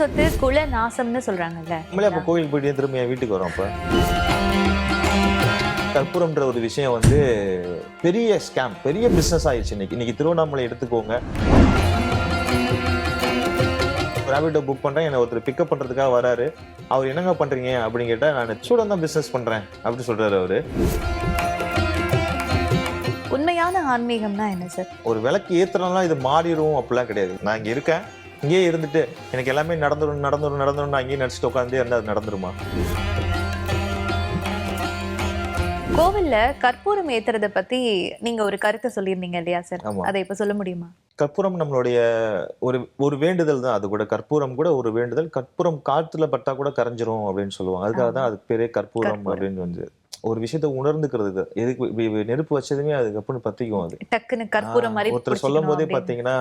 சொத்து குல நாசம்னு சொல்றாங்கல்ல. நம்மளே அப்ப கோயிலுக்கு போயிட்டு திரும்ப என் வீட்டுக்கு வரோம். அப்ப கற்பூரம்ன்ற ஒரு விஷயம் வந்து பெரிய ஸ்கேம், பெரிய பிசினஸ் ஆயிடுச்சு. இன்னைக்கு திருவண்ணாமலை எடுத்துக்கோங்க. ரேபிடோ புக் பண்றேன், என்ன ஒருத்தர் பிக்கப் பண்றதுக்காக வராரு. அவர் என்னங்க பண்றீங்க அப்படின்னு கேட்டா, நான் ஸ்டூடெண்ட் தான் பிசினஸ் பண்றேன் அப்படி சொல்றாரு அவரு. உண்மையான ஆன்மீகம்னா என்ன சார்? ஒரு விளக்கு ஏத்துறதுனால இது மாறிடும் அப்படிலாம் கிடையாது. நான் இங்க இருக்கேன், இங்கேயே இருந்துட்டு எனக்கு எல்லாமே நடந்துடும் நான் இங்கேயே நடிச்சுட்டு உட்காந்து என்ன அது நடந்துருமா? கோவில்ல கற்பூரம் ஏத்துறத பத்தி நீங்க ஒரு கருத்தை சொல்லியிருந்தீங்க இல்லையா சார்? அதை இப்ப சொல்ல முடியுமா? கற்பூரம் நம்மளுடைய ஒரு வேண்டுதல் தான். அது கூட கற்பூரம் கூட ஒரு வேண்டுதல். கற்பூரம் காற்றுல பட்டா கூட கரைஞ்சிரும் அப்படின்னு சொல்லுவாங்க. அதுக்காக தான் அதுக்கு பேரே கற்பூரம் அப்படின்னு வந்து ஒரு விஷயத்த உணர்ந்துக்கிறது. எதுக்கு நெருப்பு வச்சதுமே அதுக்கப்புறம் பத்திக்கும். அது டக்குன்னு கற்பூரம் மாதிரி ஒருத்தர் சொல்லும் போதே பாத்தீங்கன்னா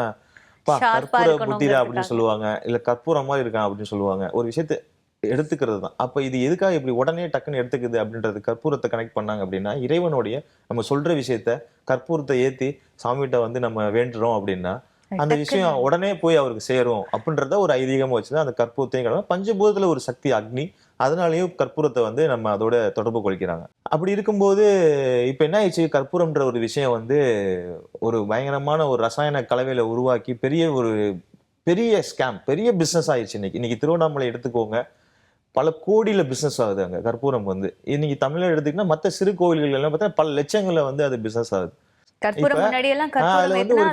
கற்பூர புத்திரா அப்படின்னு சொல்லுவாங்க, இல்ல கற்பூரம் மாதிரி இருக்கான் அப்படின்னு சொல்லுவாங்க. ஒரு விஷயத்த எடுத்துக்கிறது தான். அப்ப இது எதுக்காக இப்படி உடனே டக்குன்னு எடுத்துக்குது அப்படின்றது, கற்பூரத்தை கனெக்ட் பண்ணாங்க அப்படின்னா, இறைவனுடைய நம்ம சொல்ற விஷயத்த கற்பூரத்தை ஏத்தி சாமிகிட்ட வந்து நம்ம வேண்டுறோம் அப்படின்னா அந்த விஷயம் உடனே போய் அவருக்கு சேரும் அப்படின்றத ஒரு ஐதீகமா வச்சுதான் அந்த கற்பூரத்தையும் பஞ்சபூதத்துல ஒரு சக்தி அக்னி, அதனாலயும் கற்பூரத்தை வந்து நம்ம அதோட தொடர்பு கொள்கிறாங்க. அப்படி இருக்கும்போது இப்ப என்ன ஆயிடுச்சு, கற்பூரம்ன்ற ஒரு விஷயம் வந்து ஒரு பயங்கரமான ஒரு ரசாயன கலவையில உருவாக்கி பெரிய ஸ்கேம், பெரிய பிசினஸ் ஆயிடுச்சு. இன்னைக்கு திருவண்ணாமலை எடுத்துக்கோங்க, பல கோடியில பிசினஸ் ஆகுது அங்க கற்பூரம் வந்து. இன்னைக்கு தமிழ்நாடு எடுத்துக்கிட்டா மத்த சிறு கோவில்கள் எல்லாம் பார்த்தா பல லட்சங்கள்ல வந்து அது பிசினஸ் ஆகுது. ஒரு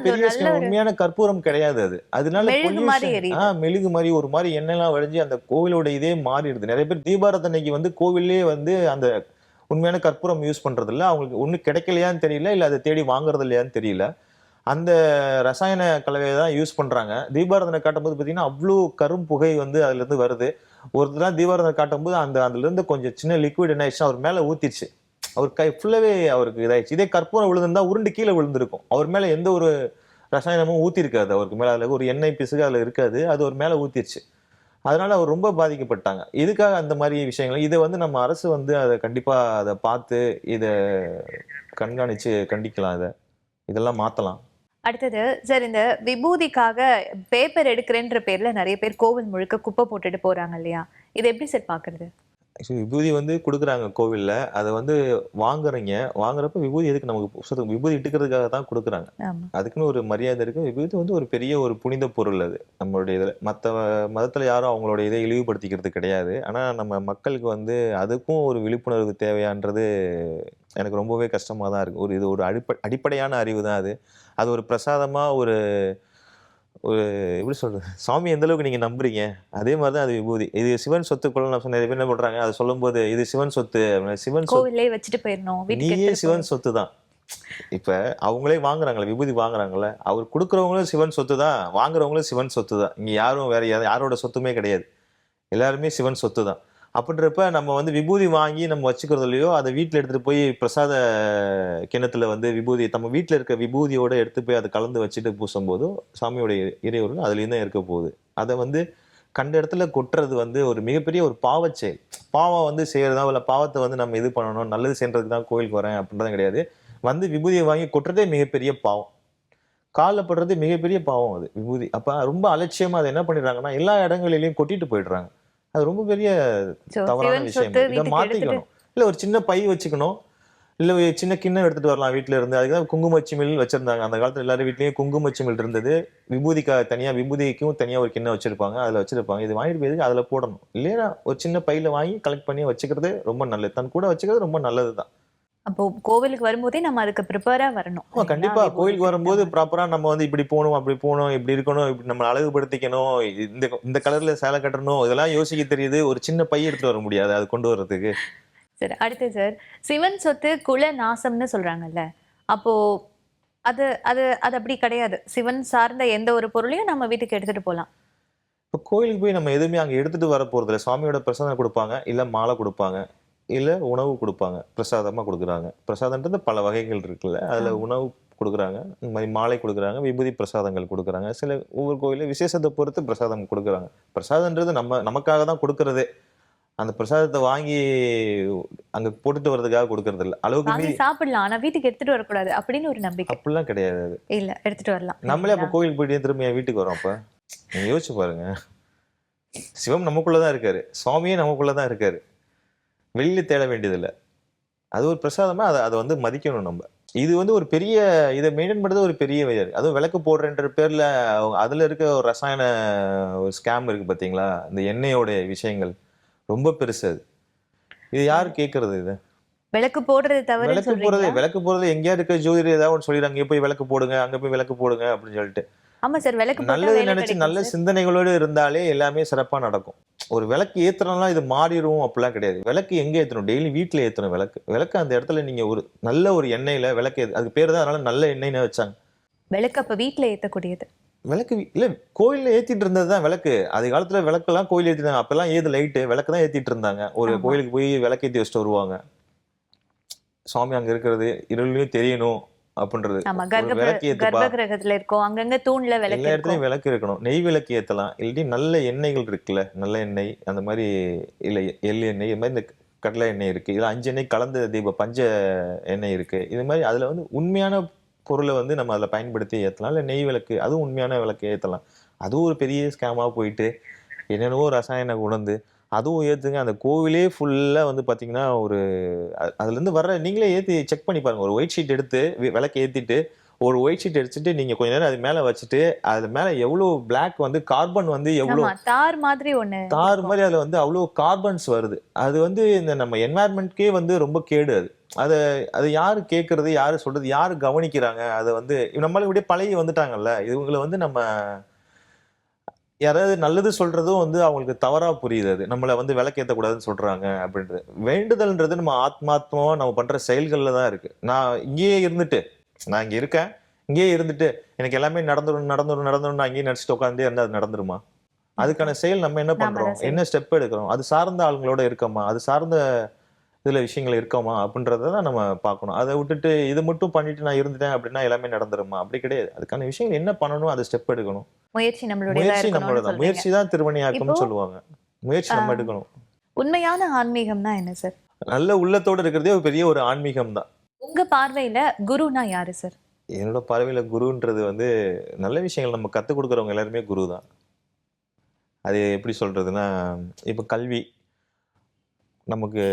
பெரிய உண்மையான கற்பூரம் கிடையாது அது. அதனால மெழுகு மாதிரி ஒரு மாதிரி எண்ணெய்லாம் வழிஞ்சு அந்த கோவிலோட இதே மாறிடுது. நிறைய பேர் தீபாராதனைக்கு வந்து கோவிலே வந்து அந்த உண்மையான கற்பூரம் யூஸ் பண்றது இல்ல. அவங்களுக்கு ஒண்ணு கிடைக்கலையான்னு தெரியல, இல்ல அதை தேடி வாங்குறது இல்லையான்னு தெரியல. அந்த ரசாயன கலவையை தான் யூஸ் பண்றாங்க. தீபாராதனை காட்டும் போது பாத்தீங்கன்னா அவ்வளவு கரும் புகை வந்து அதுல இருந்து வருது. ஒருத்தர் தீபாராதனை காட்டும் போது அதுல இருந்து கொஞ்சம் சின்ன லிக்விட் என்ன ஆயிடுச்சு, அவர் மேல ஊத்திடுச்சு. அவர் கை ஃபுல்லாவே அவருக்கு இதாயிடுச்சு. இதே கற்பூரம் விழுந்திருந்தா உருண்டு கீழே விழுந்திருக்கும். அவர் மேல எந்த ஒரு ரசாயனமும் ஊத்தி இருக்காது. அவருக்கு மேல அதுல ஒரு எண்ணெய் பிசுகு அதுல இருக்காது. அது ஒரு மேல ஊத்திருச்சு. அதனால அவர் ரொம்ப பாதிக்கப்பட்டாங்க. இதுக்காக அந்த மாதிரி விஷயங்கள் இதை வந்து நம்ம அரசு வந்து அதை கண்டிப்பா அதை பார்த்து இதை கண்காணிச்சு கண்டிக்கலாம். இதெல்லாம் மாத்தலாம். அடுத்தது சார், இந்த விபூதிக்காக பேப்பர் எடுக்கிறேன்ற பேர்ல நிறைய பேர் கோவில் முழுக்க குப்பை போட்டுட்டு போறாங்க இல்லையா? இதை எப்படி சார் பாக்குறது? விபூதி வந்து கொடுக்குறாங்க கோவில்ல, அதை வந்து வாங்குறப்ப விபூதி எதுக்கு நமக்கு விபூதி இட்டுக்கிறதுக்காக தான் கொடுக்குறாங்க. அதுக்குன்னு ஒரு மரியாதை இருக்கு. விபூதி வந்து ஒரு பெரிய ஒரு புனித பொருள். அது நம்மளுடைய இதுல மற்ற மதத்துல யாரும் அவங்களோட இதை இழிவுபடுத்திக்கிறது கிடையாது. ஆனா நம்ம மக்களுக்கு வந்து அதுக்கும் ஒரு விழிப்புணர்வு தேவையான்றது எனக்கு ரொம்பவே கஷ்டமா தான் இருக்கு. இது ஒரு அடிப்படையான அறிவு தான் அது. அது ஒரு பிரசாதமா ஒரு எப்படி சொல்றது, சாமி எந்த அளவுக்கு நீங்க நம்புறீங்க அதே மாதிரிதான் அது விபூதி. இது சிவன் சொத்துக்குள்ள நான் நிறைய பேர் என்ன பண்றாங்க, அதை சொல்லும் போது இது சிவன் சொத்து, சிவன் கோவிலே வச்சுட்டு போயிடணும், நீயே சிவன் சொத்து தான். இப்ப அவங்களே வாங்குறாங்களே, விபூதி வாங்குறாங்கல்ல, அவர் கொடுக்குறவங்களும் சிவன் சொத்து தான், வாங்குறவங்களும் சிவன் சொத்து தான். இங்க யாரும் வேற யாரோட சொத்துமே கிடையாது, எல்லாருமே சிவன் சொத்து தான். அப்படின்றப்ப நம்ம வந்து விபூதி வாங்கி நம்ம வச்சுக்கிறது இல்லையோ, அதை வீட்டில் எடுத்துட்டு போய் பிரசாத கிணத்துல வந்து விபூதி நம்ம வீட்டில் இருக்க விபூதியோட எடுத்து போய் அதை கலந்து வச்சுட்டு பூசும் போதும் சாமியோடைய இறைவர்கள் அதுலேயும் தான் இருக்க போகுது. அதை வந்து கண்ட இடத்துல கொட்டுறது வந்து ஒரு மிகப்பெரிய ஒரு பாவச்செயல். பாவம் வந்து செய்யறதா இல்லை பாவத்தை வந்து நம்ம இது பண்ணணும், நல்லது செய்யறதுக்கு தான் கோயிலுக்கு வரேன் அப்படின்றதும் கிடையாது. வந்து விபூதியை வாங்கி கொட்டுறதே மிகப்பெரிய பாவம், காலில் படுறது மிகப்பெரிய பாவம் அது விபூதி. அப்ப ரொம்ப அலட்சியமா அதை என்ன பண்ணிடுறாங்கன்னா எல்லா இடங்களிலையும் கொட்டிட்டு போயிடுறாங்க. அது ரொம்ப பெரிய தவறான விஷயம். இதை மாத்திக்கணும். இல்ல ஒரு சின்ன பை வச்சுக்கணும், இல்ல சின்ன கிண்ணம் எடுத்துட்டு வரலாம் வீட்டுல இருந்து. அதுக்குதான் குங்குமச்சிமில் வச்சிருந்தாங்க. அந்த காலத்துல எல்லாரும் வீட்லயும் குங்குமச்சிமில் இருந்தது. விபூதிக்காக தனியா, விபூதிக்கும் தனியா ஒரு கிண்ணம் வச்சிருப்பாங்க, அதுல வச்சிருப்பாங்க. இது வாங்கிட்டு போய் அதுல போடணும். இல்லையா ஒரு சின்ன பையில வாங்கி கலெக்ட் பண்ணி வச்சுக்கிறது ரொம்ப நல்லது. தன் கூட வச்சுக்கிறது ரொம்ப நல்லதுதான். அப்போ கோவிலுக்கு வரும்போதே நம்ம அதுக்கு ப்ரிப்பேரா வரணும். கண்டிப்பா கோயிலுக்கு வரும்போது ப்ராப்பரா நம்ம வந்து இப்படி போகணும், அப்படி போகணும், இப்படி இருக்கணும், இப்படி நம்ம அழகுபடுத்திக்கணும், இந்த கலர்ல சேலை கட்டணும், இதெல்லாம் யோசிக்க தெரியுது. ஒரு சின்ன பை எடுத்துட்டு வர முடியாது அது கொண்டு வர்றதுக்கு. சரி, அடுத்து சார், சிவன் சொத்து குல நாசம்னு சொல்றாங்கல்ல, அப்போ அது அது அது அப்படி கிடையாது. சிவன் சார்ந்த எந்த ஒரு பொருளையும் நம்ம வீட்டுக்கு எடுத்துட்டு போகலாம். இப்போ கோயிலுக்கு போய் நம்ம எதுவுமே அங்க எடுத்துட்டு வர போறது இல்லை. சுவாமியோட பிரசாதம் கொடுப்பாங்க, இல்ல மாலை கொடுப்பாங்க, இல்ல உணவு கொடுப்பாங்க, பிரசாதமா கொடுக்குறாங்க. பிரசாதம்ன்றது பல வகைகள் இருக்குல்ல, அதுல உணவு கொடுக்குறாங்க, இந்த மாதிரி மாலை கொடுக்குறாங்க, விபூதி பிரசாதங்கள் கொடுக்குறாங்க. சில ஒவ்வொரு கோயில விசேஷத்தை பொறுத்து பிரசாதம் கொடுக்குறாங்க. பிரசாதம்ன்றது நமக்காக தான் கொடுக்கறதே. அந்த பிரசாதத்தை வாங்கி அங்க போட்டுட்டு வர்றதுக்காக கொடுக்கறது இல்ல. அளவுக்கு சாப்பிடலாம், ஆனா வீட்டுக்கு எடுத்துட்டு வரக்கூடாது அப்படின்னு ஒரு நம்பிக்கை. அப்படிலாம் கிடையாது. இல்ல, எடுத்துட்டு வரலாம். நம்மளே அப்ப கோயிலுக்கு போயிட்டு திரும்ப என் வீட்டுக்கு வரோம். அப்ப நீங்க யோசிச்சு பாருங்க, சிவம் நமக்குள்ளதான் இருக்காரு, சுவாமியே நமக்குள்ளதான் இருக்காரு, வெளியில தேட வேண்டியதில்லை. அது ஒரு பிரசாதமா அதை அதை வந்து மதிக்கணும் நம்ம. இது வந்து ஒரு பெரிய, இதை மெயின்டைன் பண்றது ஒரு பெரிய வயது. அதுவும் விளக்கு போடுறன்ற பேர்ல அதுல இருக்க ஒரு ரசாயன ஒரு ஸ்கேம் இருக்கு பாத்தீங்களா, இந்த எண்ணெயோட விஷயங்கள் ரொம்ப பெருசு அது. இது யாரு கேட்கறது இது? விளக்கு போடுறது தவறுன்னு சொல்றீங்களா? விளக்கு போறது எங்கேயா இருக்க ஜோதிடர் ஏதாவது ஒன்று சொல்லிடுறாங்க, இங்க போய் விளக்கு போடுங்க, அங்க போய் விளக்கு போடுங்க அப்படின்னு சொல்லிட்டு. ஆமா சார், விளக்கு போட்டா நல்லது வேலை நினைச்சு கிடைக்கும் நல்ல சார். சிந்தனைகளோடு இருந்தாலே எல்லாமே சிறப்பா நடக்கும். ஒரு விளக்கு ஏத்துறதுனால இது மாறிடும் அப்படிலாம் கிடையாது. விளக்கு எங்க ஏத்தணும்? டெய்லி வீட்டுல ஏத்தணும் விளக்கு. விளக்கு அந்த இடத்துல நீங்க ஒரு நல்ல ஒரு எண்ணெயில விளக்கு அதுக்கு பேர் தான் அதனால நல்ல எண்ணெய்னு வச்சாங்க. விளக்கு அப்ப வீட்டுல ஏத்தக்கூடியது. விளக்கு இல்ல, கோயில்ல ஏத்திட்டு இருந்தது தான் விளக்கு. அது காலத்துல விளக்கெல்லாம் கோயில் ஏத்திட்டாங்க. அப்பெல்லாம் ஏது லைட்டு விளக்கு தான் ஏத்திட்டு இருந்தாங்க. ஒரு ஆமா கோயிலுக்கு போய் விளக்கு ஏத்தி வச்சுட்டு வருவாங்க. சுவாமி அங்க இருக்கிறது இருளையும் தெரியணும் அப்படின்றது. ஆமா, ஒரு விளக்கு ஏத்துப்பா. கர்ப்ப கிரகத்துல இருக்கும், அங்கங்க தூண்ல எல்லா விளக்கு இருக்கும். இடத்துலயும் விளக்கு இருக்கணும். நெய் விளக்கு ஏத்தலாம். இல்லாட்டி நல்ல எண்ணெய்கள் இருக்குல்ல, நல்ல எண்ணெய் அந்த மாதிரி, இல்ல எள்ளு எண்ணெய், இது மாதிரி இந்த கடலை எண்ணெய் இருக்கு. இதுல 5 எண்ணெய் கலந்த பஞ்ச எண்ணெய் இருக்கு. இது மாதிரி அதுல வந்து உண்மையான பொருளை வந்து நம்ம அதுல பயன்படுத்தி ஏத்தலாம். இல்ல நெய் விளக்கு, அதுவும் உண்மையான விளக்கு ஏத்தலாம். அதுவும் ஒரு பெரிய ஸ்கேமா போயிட்டு என்னென்னவோ ரசாயனம் உணர்ந்து அதுவும் ஏத்துங்க. அந்த கோவிலே ஃபுல்லா வந்து பாத்தீங்கன்னா ஒரு அதுல இருந்து வர்ற, நீங்களே ஏத்தி செக் பண்ணி பாருங்க. ஒரு ஒயிட் ஷீட் எடுத்து விளக்கு ஏத்திட்டு ஒரு ஒயிட் ஷீட் அடிச்சுட்டு நீங்க கொஞ்ச நேரம் அது மேல வச்சுட்டு அது மேல எவ்வளவு பிளாக் வந்து கார்பன் வந்து எவ்வளவு ஆமா, தார் மாதிரி ஒண்ணு தார் இருக்கும். மாதிரி அதுல வந்து அவ்வளவு கார்பன்ஸ் வருது. அது வந்து இந்த நம்ம என்வாயர்மெண்ட்கே வந்து ரொம்ப கேடு அது. அது அது யாரு கேட்கறது, யாரு சொல்றது, யாரு கவனிக்கிறாங்க? அதை வந்து நம்மள இப்படியே பழகி வந்துட்டாங்கல்ல. இவங்களை வந்து நம்ம யாராவது நல்லது சொல்றதும் வந்து அவங்களுக்கு தவறா புரியுது. அது நம்மள வந்து விளக்கேத்த கூடாதுன்னு சொல்றாங்க அப்படின்றது. வேண்டுதல்ன்றது நம்ம ஆத்மாத்மாவா நம்ம பண்ற செயல்கள்ல தான் இருக்கு. நான் இங்க இருக்கேன், இங்கேயே இருந்துட்டு எனக்கு எல்லாமே நடந்துரும் நடந்துரும் நடந்துரும் நான் இங்கேயே நடிச்சுட்டு உட்காந்தே இருந்தா அது நடந்துருமா? அதுக்கான செயல் நம்ம என்ன நாம பண்றோம், தான் என்ன செய்யணும். ஸ்டெப் எடுக்கிறோம், அது சார்ந்த ஆளுங்களோட இருக்கோமா, அது சார்ந்த இதுல விஷயங்கள் இருக்கோமா அப்படின்றத தான் நம்ம பார்க்கணும். அதை விட்டுட்டு இது மட்டும் பண்ணிட்டு நான் இருந்துட்டேன் அப்படின்னா எல்லாமே நடந்துருமா? அப்படி கிடையாது. அதுக்கான விஷயங்கள் என்ன பண்ணணும், அதை ஸ்டெப் எடுக்கணும். முயற்சி நம்மளுடையதா முயற்சி நம்மளோட இருக்கணும்னு தான். சொல்றீங்க. முயற்சி தான் திருவினையாக்கும்னு இப்போ சொல்லுவாங்க. முயற்சி நம்ம ஆஹ், எடுக்கணும். உண்மையான ஆன்மீகம்னா என்ன சார்? நல்ல உள்ளத்தோட இருக்கிறதே ஒரு பெரிய ஒரு ஆன்மீகம் தான். உங்க பார்வையில குருனா யாரு சார்? என்னோட பார்வையில குருன்றது வந்து நல்ல விஷயங்கள் நம்ம கத்துக் கொடுக்குறவங்க எல்லாருமே குரு தான். அது எப்படி சொல்றதுன்னா, இப்ப கல்வி, நமக்கு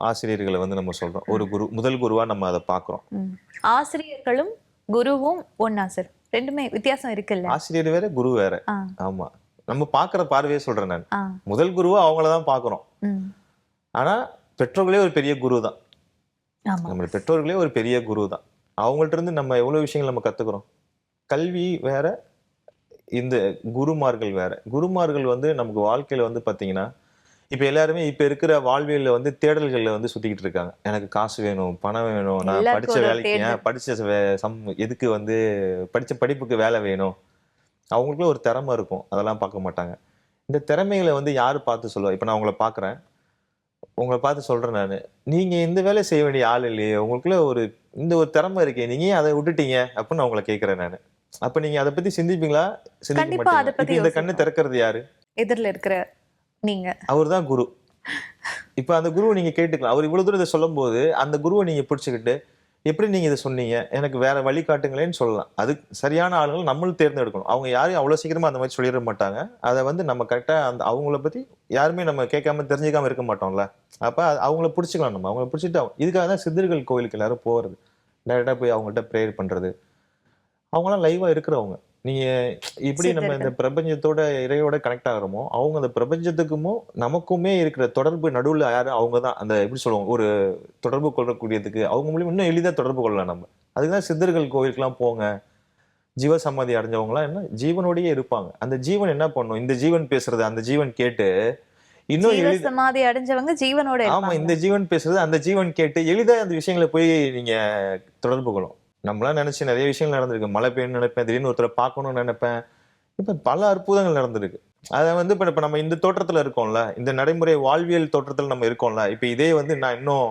ஆசிரியர்களை வந்து நம்ம சொல்றோம். ஒரு குரு, முதல் குருவா நம்ம அதை பார்க்கிறோம். ம். ஆசிரியர்களும் குருவும் ஒண்ணா சார்? ரெண்டுமே வித்தியாசம் இருக்குல்ல? ஆசிரியர் வேற, குரு வேற. ஆ, ஆமா. நம்ம பார்க்கிற பார்வையே சொல்றேன் நான். ஆ, முதல் குருவா அவங்கள தான் பார்க்கிறோம். ம். ஆனா பெற்றோர்களே ஒரு பெரிய குரு தான். ஆமா. நம்ம பெற்றோர்களே ஒரு பெரிய குரு தான். அவங்கள்ட்ட இருந்து நம்ம எவ்வளவு விஷயங்கள் நம்ம கத்துக்கிறோம். கல்வி வேற, இந்த குருமார்கள் வேற. குருமார்கள் வந்து நமக்கு வாழ்க்கையில வந்து பாத்தீங்கன்னா, இப்ப எல்லாருமே இப்ப இருக்கிற வாழ்வியல்ல வந்து தேடல்கள்ல வந்து சுத்திக்கிட்டு இருக்காங்க. எனக்கு காசு வேணும், பணம் வேணும், நான் படிச்ச எல்லாருக்கும் ஒரு வேலைக்கு தேடல். எதுக்கு வந்து படிச்ச படிப்புக்கு வேலை வேணும். அவங்களுக்குள்ள ஒரு திறமை இருக்கும். அதெல்லாம் பார்க்க மாட்டாங்க. இந்த திறமைகளை வந்து யாரு பார்த்து சொல்லுவா? இப்ப நான் உங்கள பார்க்கிறேன். உங்கள பார்த்து சொல்றேன் நானு. நீங்க இந்த வேலைய செய்ய வேண்டிய ஆள் இல்லையே! உங்களுக்குள்ள இந்த ஒரு திறமை இருக்கே! நீங்க ஏன் அத விட்டுட்டீங்க? அப்படின்னு நான் உங்கள கேட்கிறேன் நானு. அப்ப நீங்க அத பத்தி சிந்திப்பீங்களா? சிந்திக்க கண்டிப்பா மாட்டீங்க. அதை இப்ப பத்தி இந்த கண்ணு யோசிப்போம். திறக்கிறது யாரு? எதிரில இருக்கிற நீங்க. அவர்தான் குரு. இப்ப அந்த குருவ நீங்க கேட்டுக்கலாம். அவர் இவ்வளவு தூரம் இத சொல்லும்போது, அந்த குருவ நீங்க பிடிச்சுக்கிட்டு, எப்படி நீங்க இத சொன்னீங்க? எனக்கு வேற வழி காட்டுங்களேன்னு சொல்லலாம். அது சரியான ஆளுங்கள நம்மளும் தேர்ந்தெடுக்கணும். அவங்க யாரையும் அவ்வளவு சீக்கிரமா அந்த மாரி சொல்லிற மாட்டாங்க. அத வந்து நம்ம கரெக்ட்டா அவங்கள பத்தி யாருமே நம்ம கேட்காம, தெரிஞ்சுக்காம இருக்க மாட்டோம்ல. அப்ப அவங்கள புடிச்சுக்கலாம் நம்ம. அவங்கள புடிச்சுட்டு இதுக்காக தான் சித்தர்கள் கோவிலுக்கு எல்லாரும் போறது. டைரக்ட்டா போய் அவங்கள்ட்ட பிரேயர் பண்றது. அவங்கலாம் லைவா இருக்கிறவங்க. நீங்க எப்படி நம்ம இந்த சித்தர்கள். பிரபஞ்சத்தோட இறையோட கனெக்ட் ஆகுறோமோ, அவங்க அந்த பிரபஞ்சத்துக்குமோ, நமக்குமே இருக்கிற தொடர்பு நடுவுல யாரு? அவங்க தான். அந்த எப்படி சொல்லுவாங்க? ஒரு தொடர்பு கொள்ளக்கூடியதுக்கு அவங்க மூலியமா இன்னும் எளிதா தொடர்பு கொள்ளலாம் நம்ம. அதுக்கு தான் சித்தர்கள் கோவிலுக்குலாம் போங்க. ஜீவ சமாதி அடைஞ்சவங்கலாம் என்ன ஜீவனோடயே இருப்பாங்க. அந்த ஜீவன் என்ன பண்ணும்? இந்த ஜீவன் பேசுறது அந்த ஜீவன் கேட்டு இன்னும் ஜீவ சமாதி அடைஞ்சவங்க ஜீவனோட ஆமா, இருப்பாங்க. இந்த ஜீவன் பேசுறது அந்த ஜீவன் கேட்டு எளிதா அந்த விஷயங்கள போய் நீங்க தொடர்பு கொள்ளும். நம்மளாம் நினைச்சு நிறைய விஷயங்கள் நடந்திருக்கு. மழை பெய்யணும்னு நினைப்பேன், திடீர்னு ஒருத்தரை பார்க்கணும்னு நினைப்பேன். இப்ப பல அற்புதங்கள் நடந்திருக்கு. அத வந்து இப்ப இப்ப நம்ம இந்த தோற்றத்துல இருக்கோம்ல, இந்த நடைமுறை வாழ்வியல் தோற்றத்துல நம்ம இருக்கோம்ல. இப்ப இதே வந்து நான் இன்னும்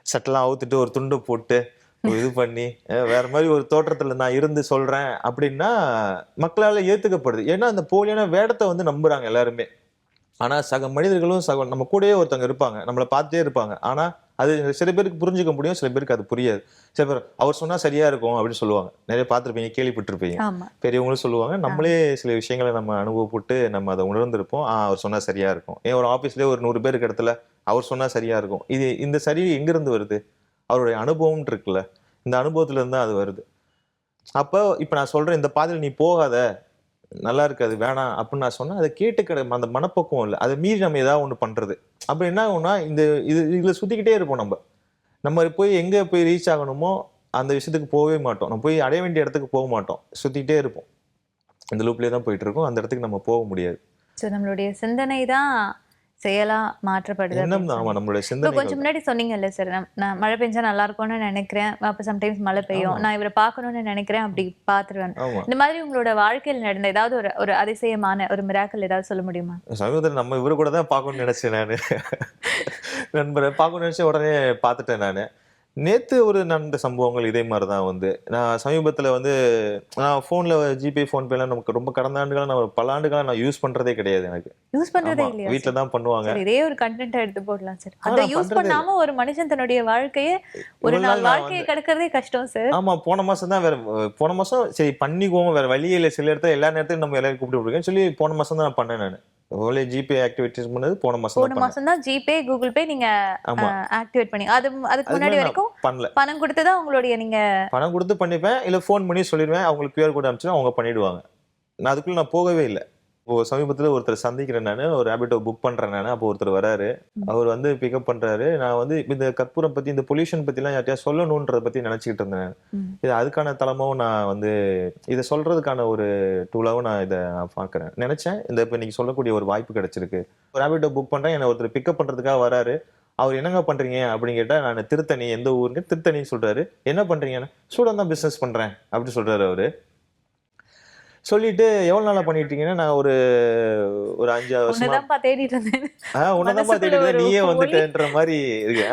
சட்டெல்லாம் அவுத்துட்டு ஒரு துண்டு போட்டு ஒரு இது பண்ணி வேற மாதிரி ஒரு தோற்றத்துல நான் இருந்து சொல்றேன் அப்படின்னா மக்களால ஏத்துக்கப்படுது. ஏன்னா அந்த போலியான வேடத்தை வந்து நம்புறாங்க எல்லாருமே. ஆனா சக மனிதர்களும் நம்ம கூடயே ஒருத்தவங்க இருப்பாங்க. நம்மள பார்த்துட்டே இருப்பாங்க. ஆனா அது சில பேருக்கு புரிஞ்சுக்க முடியும், சில பேருக்கு அது புரியாது. சில பேர் அவர் சொன்னா சரியா இருக்கும் அப்படின்னு சொல்லுவாங்க. நிறைய பார்த்திருப்பீங்க, கேள்விப்பட்டிருப்பீங்க. ஆமா. பெரியவங்களும் சொல்லுவாங்க. நம்மளே சில விஷயங்களை நம்ம அனுபவப்பட்டு நம்ம அதை உணர்ந்திருப்போம். அவர் சொன்னா சரியா இருக்கும். ஏன் ஒரு ஆபீஸ்லயே ஒரு 100 பேருக்கு இடத்துல அவர் சொன்னா சரியா இருக்கும். இந்த சரி எங்கிருந்து வருது? அவருடைய அனுபவம் இருக்குல்ல, இந்த அனுபவத்துல இருந்து தான் அது வருது. அப்போ இப்ப நான் சொல்றேன், இந்த பாதையில நீ போகாத, நல்லா இருக்காது, வேணாம் அப்படின்னு நான் சொன்னா அதை கேட்டுக்கிற அந்த மனப்பக்குவம் இல்லை. அதை மீறி நம்ம ஏதாவது ஒண்ணு பண்றது. அப்ப என்ன ஆகும்னா இதுல சுத்திக்கிட்டே இருப்போம் நம்ம. நம்ம போய் எங்க போய் ரீச் ஆகணுமோ அந்த விஷயத்துக்கு போகவே மாட்டோம். நம்ம போய் அடைய வேண்டிய இடத்துக்கு போக மாட்டோம். சுத்திக்கிட்டே இருப்போம். இந்த லூப்லயே தான் போயிட்டு இருக்கோம். அந்த இடத்துக்கு நம்ம போக முடியாது. ஸோ நம்மளுடைய சிந்தனை தான் செயலா மாற்றப்படுது எண்ணம் அப்படின்னு தான். ஆமா, சொன்னீங்க. நம்மளுடைய இப்போ சிந்தனைகள் கொஞ்சம் தான். முன்னாடி சொன்னீங்கல்ல சார், நான் மழை பெஞ்சா நல்லா இருக்கும்னு நினைக்கிறேன், அப்ப சம்டைம்ஸ் மழை பெய்யும், ஆமா, நான் இவரை பார்க்கணும்னு நினைக்கிறேன், அப்படி பார்த்துருவேன். ஆமா. இந்த மாதிரி உங்களோட வாழ்க்கையில் நடந்த ஏதாவது ஒரு ஒரு அதிசயமான ஒரு மிராக்கல் ஏதாவது சொல்ல முடியுமா? சமீபத்துல நம்ம இவரு கூட தான் பார்க்கணும்னு நினைச்சேன் நானு. நண்பரை பார்க்கணும்னு நினைச்சு உடனே பார்த்துட்டேன் நானு. நேத்து ஒரு நடந்த சம்பவங்கள் இதே மாதிரி தான் வந்து. நான் சமீபத்துல வந்து நான் ஃபோன்ல ஜிபே, ஃபோன்பேலாம் நமக்கு ரொம்ப கடந்த ஆண்டுகளா நான் பல ஆண்டுகளா நான் யூஸ் பண்றதே கிடையாது எனக்கு. யூஸ் பண்றதே ஆமா, இல்லையா வீட்ல சார்? தான் பண்ணுவாங்க. சார், இதே ஒரு கண்டென்ட்டா எடுத்து போடலாம் சார். அதை நான் யூஸ் பண்றதே இல்ல. பண்ணாம ஒரு மனுஷன் தன்னுடைய வாழ்க்கையை ஒரு இவ்வளவு நாள் நாள் நான் வாழ்க்கையை வந்து கடக்கிறதே கஷ்டம் சார். ஆமா, போன மாசம் தான் போன மாசம் சரி பண்ணிக்குவோம், வேற வழியே இல்ல. சில இடத்துல எல்லா நேரத்தையும் நம்ம எல்லாரும் கூப்பிட்டு இருக்கேன்னு சொல்லி போன மாசம் தான் நான் பண்ணேன் நானு. ஓன்லி ஜிபே ஆக்டிவிட்டிஸ் பண்ணது போன மாசம் தான் போன பண்ணேன். மாசம் தான் ஜிபே, கூகுள் பே நீங்க ஆமா, ஆக்டிவேட் பண்ணி அதுக்கு அதுக்கு முன்னாடி முன்னாடி நான் வரைக்கும் பண்ணல. பணம் கொடுத்து தான் உங்களுடைய நீங்க பணம் கொடுத்து பண்ணிப்பேன், இல்ல ஃபோன் பண்ணி சொல்லிடுவேன். அவங்களுக்கு QR கோட் அனுப்பிச்சுனா அவங்க பண்ணிடுவாங்க. நான் அதுக்குள்ள நான் போகவே இல்ல. இப்போ சமீபத்துல ஒருத்தர் சந்திக்கிறேன் நானு. ஒரு ரேபிட்டோ புக் பண்றேன் நானு. அப்போ ஒருத்தர் வராரு. அவர் வந்து பிக்கப் பண்றாரு. நான் வந்து இந்த கற்பூரம் பத்தி, இந்த பொல்யூஷன் பத்திலாம் யார்ட்டயா சொல்லணும்ன்றத பத்தி நினைச்சுக்கிட்டு இருந்தேன். இது அதுக்கான தளமாவும் நான் வந்து இதை சொல்றதுக்கான ஒரு டூலாவும் நான் இதை நான் பார்க்கறேன். நினைச்சேன், இந்த இப்ப நீங்க சொல்லக்கூடிய ஒரு வாய்ப்பு கிடைச்சிருக்கு. ஒரு ரேபிட்டோ புக் பண்றேன். என்னை ஒருத்தர் பிக்கப் பண்றதுக்காக வராரு. அவர் என்னங்க பண்றீங்க அப்படின்னு கேட்டா, நான் திருத்தணி, எந்த ஊருங்க திருத்தணின்னு சொல்றாரு. என்ன பண்றீங்கன்னு, ஸ்டூடெண்ட் தான் பிசினஸ் பண்றேன் அப்படி சொல்றாரு அவரு. சொல்லிட்டு எவ்வளவு நாளா பண்ணிட்டு இருக்கீங்கன்னா, நான் ஒரு ஒரு 5 வருஷமா ஒண்ணுதான்ப்பா தேடிட்டு இருந்தேன். உன்னதாம்மா மனசுக்குள்ள தேடிட்டு ஒரு நீயே ஒளி. வந்துட்டேன்ற மாதிரி இருக்கு.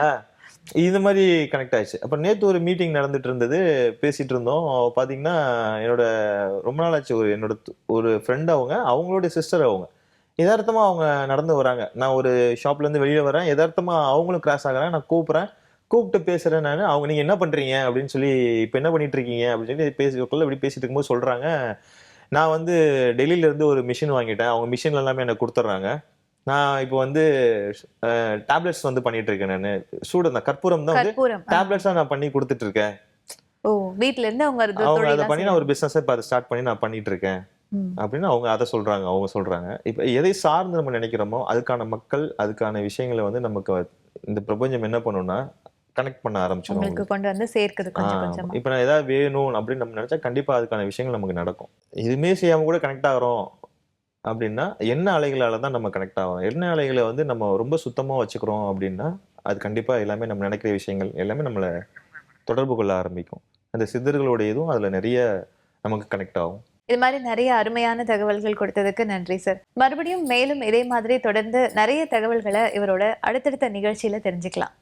இந்த மாதிரி கனெக்ட் ஆயிடுச்சு. அப்ப நேத்து ஒரு மீட்டிங் நடந்துட்டு இருந்தது. பேசிட்டு இருந்தோம். பாத்தீங்கன்னா என்னோட ரொம்ப நாள் ஆச்சு. என்னோட ஒரு ஃப்ரெண்ட் அவங்களோட சிஸ்டர் அவங்க. எதார்த்தமா அவங்க நடந்து வராங்க. நான் ஒரு ஷாப்ல இருந்து வெளியில வரேன். எதார்த்தமா அவங்களும் கிராஸ் ஆகுறாங்க. நான் கூப்பிடுறேன். கூப்பிட்டு பேசுறேன் நானு. அவங்க நீங்க என்ன பண்றீங்க அப்படின்னு சொல்லி, இப்ப என்ன பண்ணிட்டு இருக்கீங்க அப்படின்னு சொல்லி பேசிக்குள்ள இப்படி பேசிட்டு இருக்கும்போது சொல்றாங்க, நான் வந்து டெல்லியில இருந்து ஒரு மிஷின் வாங்கிட்டேன். அவங்க மிஷின் எல்லாமே எனக்கு கொடுத்துட்றாங்க. நான் இப்போ வந்து டேப்லெட்ஸ் வந்து பண்ணிட்டு இருக்கேன் நானு. சூடம் தான், கற்பூரம் தான் வந்து கற்பூரம். டேப்லெட்ஸா நான் பண்ணி கொடுத்துட்டு இருக்கேன். ஓ, வீட்ல இருந்து அவங்க அவங்க அதை தொழிலா பண்ணி நான் ஒரு பிசினஸ் இப்போ அதை ஸ்டார்ட் பண்ணி நான் பண்ணிட்டு இருக்கேன் அப்படின்னு அவங்க அதை சொல்றாங்க. அவங்க சொல்றாங்க. இப்போ எதை சார்ந்து நம்ம நினைக்கிறோமோ அதுக்கான மக்கள், அதுக்கான விஷயங்களை வந்து நமக்கு இந்த பிரபஞ்சம் என்ன பண்ணும்னா கனெக்ட் பண்ண ஆரம்பிச்சிடும். உங்களுக்கு கொண்டு வந்து சேர்க்குது கொஞ்சம் கொஞ்சமா. இப்போ நான் ஏதாவது வேணும் அப்படின்னு நம்ம நினைச்சா கண்டிப்பா அதுக்கான விஷயங்கள் நமக்கு நடக்கும். எதுவுமே செய்யாம கூட கனெக்ட் ஆகிறோம் அப்படின்னா என்ன அலைகளால தான் நம்ம கனெக்ட் ஆகிறோம். என்ன அலைகளை வந்து நம்ம ரொம்ப சுத்தமா வச்சுக்கிறோம் அப்படின்னா அது கண்டிப்பா எல்லாமே நம்ம நினைக்கிற விஷயங்கள் எல்லாமே நம்மளை தொடர்பு கொள்ள ஆரம்பிக்கும். அந்த சித்தர்களோட இதுவும் அதுல நிறைய நமக்கு கனெக்ட் ஆகும். இது மாதிரி நிறைய அருமையான தகவல்கள் கொடுத்ததுக்கு நன்றி சார். மறுபடியும் மேலும் இதே மாதிரி தொடர்ந்து நிறைய தகவல்களை இவரோட அடுத்தடுத்த நிகழ்ச்சியில தெரிஞ்சுக்கலாம்.